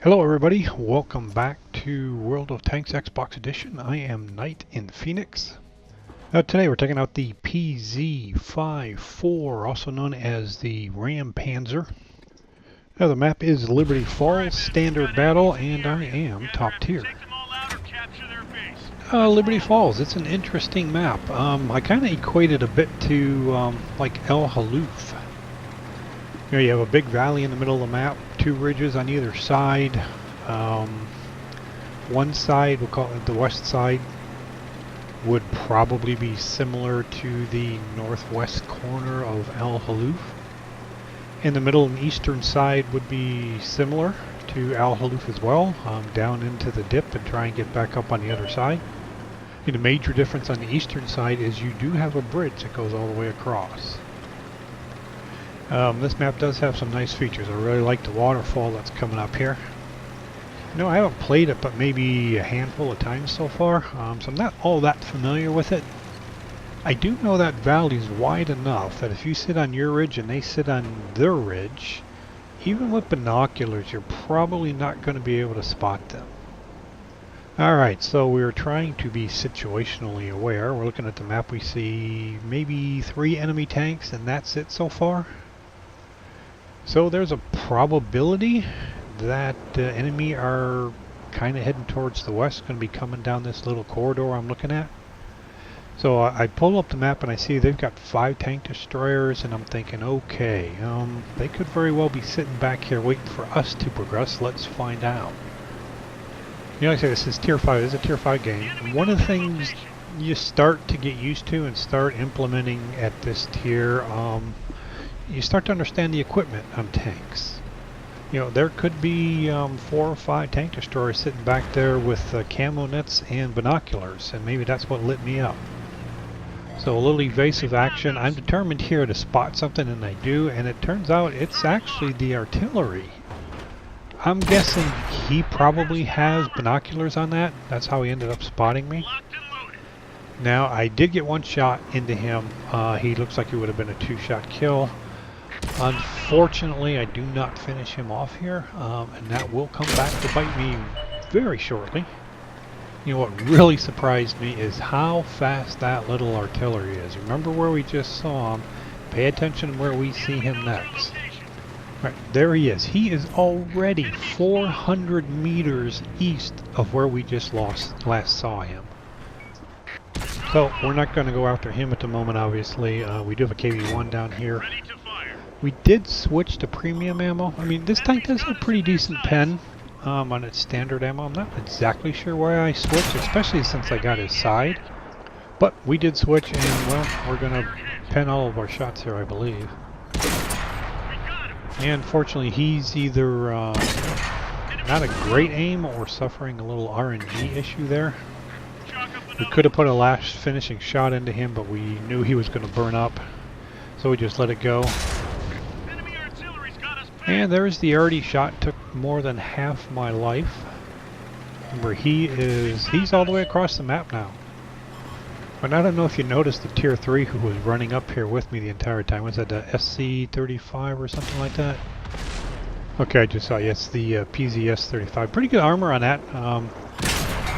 Hello everybody, welcome back to World of Tanks Xbox Edition. I am Knight in Phoenix. Today we're taking out the PZ.Kpfw, also known as the Rampanzer. The map is Liberty Falls, Standard Battle, and I am top tier. Liberty Falls, it's an interesting map. I kind of equate it a bit to like El Haluf. You know, you have a big valley in the middle of the map, two ridges on either side. One side, we'll call it the west side, would probably be similar to the northwest corner of El Haluf. In the middle and eastern side would be similar to El Haluf as well, down into the dip and try and get back up on the other side. And the major difference on the eastern side is you do have a bridge that goes all the way across. This map does have some nice features. I really like the waterfall that's coming up here. No, I haven't played it but maybe a handful of times so far, so I'm not all that familiar with it. I do know that valley is wide enough that if you sit on your ridge and they sit on their ridge, even with binoculars, you're probably not going to be able to spot them. Alright, so we're trying to be situationally aware. We're looking at the map, we see maybe 3 enemy tanks and that's it so far. So there's a probability that the enemy are kind of heading towards the west, going to be coming down this little corridor I'm looking at. So I pull up the map and I see they've got 5 tank destroyers and I'm thinking, okay, they could very well be sitting back here waiting for us to progress. Let's find out. You know, like I say, this is tier 5, this is a tier 5 game. And one of the things you start to get used to and start implementing at this tier, you start to understand the equipment on tanks. You know, there could be 4 or 5 tank destroyers sitting back there with camo nets and binoculars, and maybe that's what lit me up. So a little evasive action. I'm determined here to spot something, and I do, and it turns out it's actually the artillery. I'm guessing he probably has binoculars on that. That's how he ended up spotting me. Now, I did get one shot into him. He looks like he would have been a 2-shot kill. Unfortunately, I do not finish him off here, and that will come back to bite me very shortly. You know what really surprised me is how fast that little artillery is. Remember where we just saw him. Pay attention to where we see him next. Right, there he is. He is already 400 meters east of where we just last saw him. So we're not going to go after him at the moment, obviously. We do have a KV-1 down here. We did switch to premium ammo. I mean, this tank does have pretty decent pen on its standard ammo. I'm not exactly sure why I switched, especially since I got his side. But we did switch, and well, we're going to pen all of our shots here, I believe. And fortunately, he's either not a great aim or suffering a little RNG issue there. We could have put a last finishing shot into him, but we knew he was going to burn up, so we just let it go. And there's the already shot. Took more than half my life. Remember, he's all the way across the map now. But I don't know if you noticed the tier 3 who was running up here with me the entire time. Was that the SC-35 or something like that? Okay, I just saw, yes, the PZ-35. Pretty good armor on that.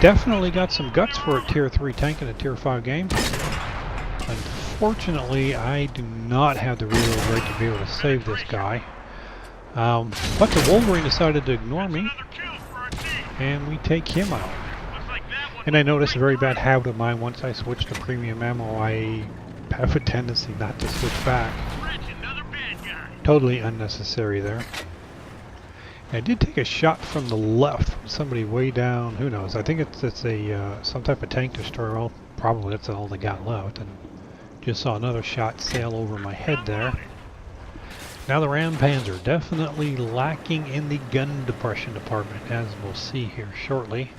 Definitely got some guts for a tier 3 tank in a tier 5 game. Unfortunately, I do not have the reload rate to be able to save this guy. But the Wolverine decided to ignore me, and we take him out. And I noticed a very bad habit of mine. Once I switch to premium ammo, I have a tendency not to switch back. Totally unnecessary there. I did take a shot from the left from somebody way down. Who knows? I think it's a some type of tank destroyer. Well, probably that's all they got left. And just saw another shot sail over my head there. Now the Rampanzer, definitely lacking in the gun depression department, as we'll see here shortly.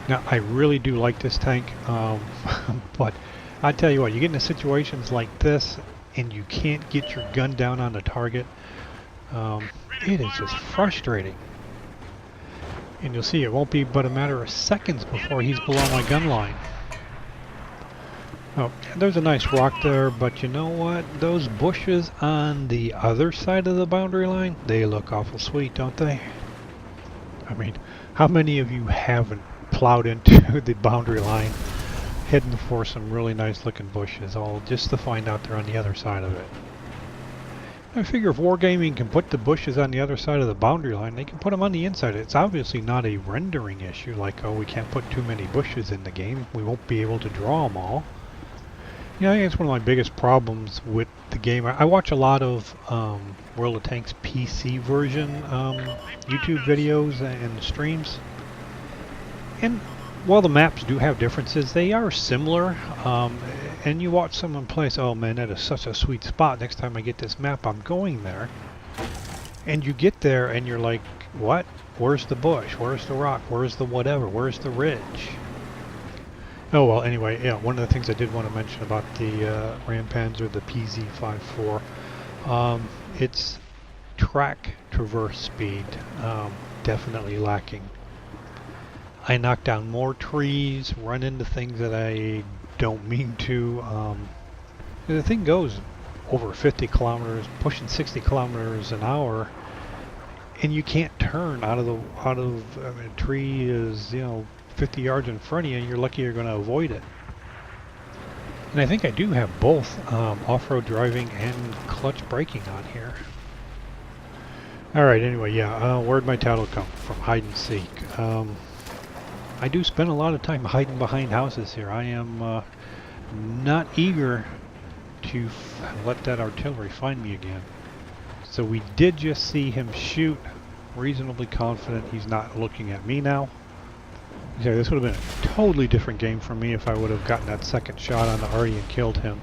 Now, I really do like this tank, but I tell you what, you get into situations like this and you can't get your gun down on the target. It is just frustrating. And you'll see it won't be but a matter of seconds before he's below my gun line. Oh, there's a nice rock there, but you know what? Those bushes on the other side of the boundary line, they look awful sweet, don't they? I mean, how many of you haven't plowed into the boundary line heading for some really nice looking bushes, all just to find out they're on the other side of it? I figure if Wargaming can put the bushes on the other side of the boundary line, they can put them on the inside. It's obviously not a rendering issue, like, oh, we can't put too many bushes in the game. We won't be able to draw them all. You know, I think it's one of my biggest problems with the game. I watch a lot of World of Tanks PC version YouTube videos and streams. And while the maps do have differences, they are similar. And you watch someone play, oh man, that is such a sweet spot. Next time I get this map, I'm going there. And you get there and you're like, what? Where's the bush? Where's the rock? Where's the whatever? Where's the ridge? Oh well, anyway, yeah, one of the things I did want to mention about the Rampanzer, the PZ.Kpfw, its track traverse speed, definitely lacking. I knock down more trees, run into things that I don't mean to. The thing goes over 50 kilometers, pushing 60 kilometers an hour, and you can't turn out of I mean, a tree is, you know, 50 yards in front of you, and you're lucky you're going to avoid it. And I think I do have both off-road driving and clutch braking on here. Alright, anyway, yeah, where'd my title come from? Hide and seek. I do spend a lot of time hiding behind houses here. I am not eager to let that artillery find me again. So we did just see him shoot. Reasonably confident he's not looking at me now. Yeah, this would have been a totally different game for me if I would have gotten that second shot on the Artie and killed him.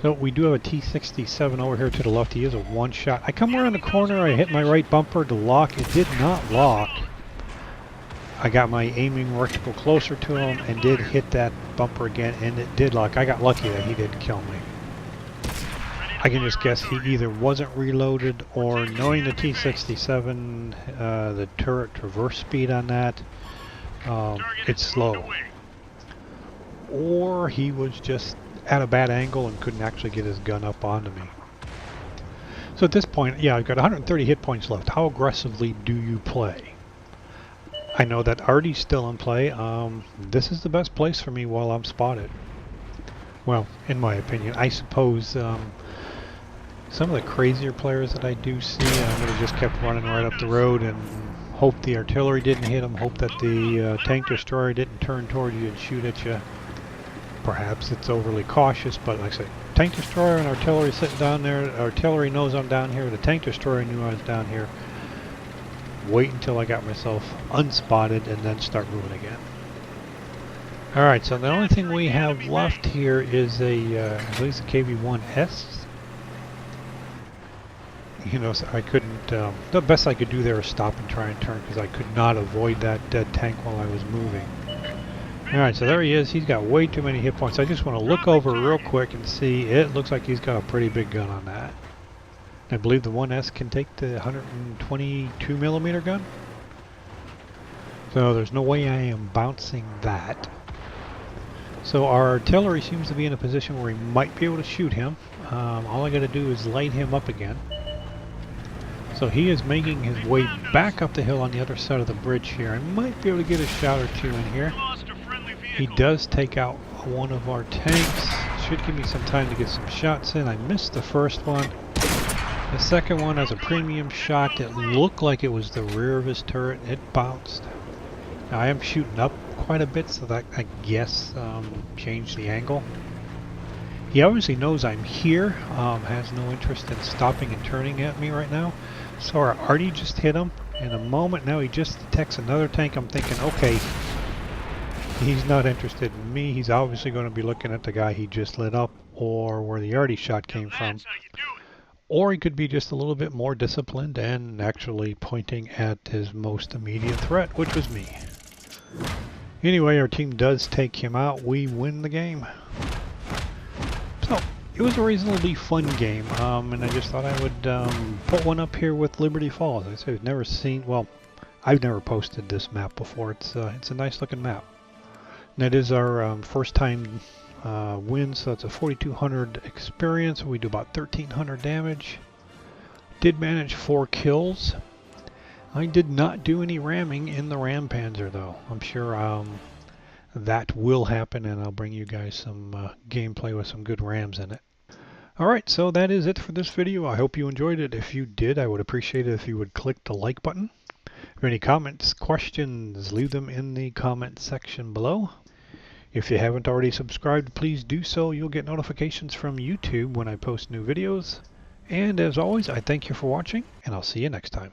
So we do have a T-67 over here to the left. He is a one-shot. I come around the corner, I hit my right bumper to lock. It did not lock. I got my aiming reticle closer to him and did hit that bumper again, and it did lock. I got lucky that he didn't kill me. I can just guess he either wasn't reloaded, or knowing the T-67, the turret traverse speed on that, it's slow. Or he was just at a bad angle and couldn't actually get his gun up onto me. So at this point, yeah, I've got 130 hit points left. How aggressively do you play? I know that Artie's still in play. This is the best place for me while I'm spotted. Well, in my opinion. I suppose some of the crazier players that I do see, I would have just kept running right up the road and hope the artillery didn't hit them, hope that the tank destroyer didn't turn toward you and shoot at you. Perhaps it's overly cautious, but like I say, tank destroyer and artillery sitting down there. Artillery knows I'm down here. The tank destroyer knew I was down here. Wait until I got myself unspotted and then start moving again. Alright, so the only thing we have left here is a, I believe it's a KV-1S. You know, so I couldn't, the best I could do there was stop and try and turn, because I could not avoid that dead tank while I was moving. Alright, so there he is. He's got way too many hit points. I just want to look over real quick and see. It looks like he's got a pretty big gun on that. I believe the 1S can take the 122mm gun. So there's no way I am bouncing that. So our artillery seems to be in a position where we might be able to shoot him. All I got to do is light him up again. So he is making his way back up the hill on the other side of the bridge here. I might be able to get a shot or two in here. He does take out one of our tanks. Should give me some time to get some shots in. I missed the first one. The second one has a premium shot. It looked like it was the rear of his turret. It bounced. Now I am shooting up quite a bit, so that, I guess, changed the angle. He obviously knows I'm here, has no interest in stopping and turning at me right now. So our Artie just hit him. In a moment now he just detects another tank. I'm thinking, okay, he's not interested in me. He's obviously going to be looking at the guy he just lit up, or where the Artie shot came from. Or he could be just a little bit more disciplined and actually pointing at his most immediate threat, which was me. Anyway, our team does take him out. We win the game. So, it was a reasonably fun game, and I just thought I would put one up here with Liberty Falls. I said I've never seen, well, I've never posted this map before. It's a nice looking map. And that is our first time win, so it's a 4200 experience. We do about 1300 damage. Did manage 4 kills. I did not do any ramming in the Rampanzer though. I'm sure that will happen, and I'll bring you guys some gameplay with some good rams in it. Alright, so that is it for this video. I hope you enjoyed it. If you did, I would appreciate it if you would click the like button. If you have any comments, questions, leave them in the comment section below. If you haven't already subscribed, please do so. You'll get notifications from YouTube when I post new videos. And as always, I thank you for watching, and I'll see you next time.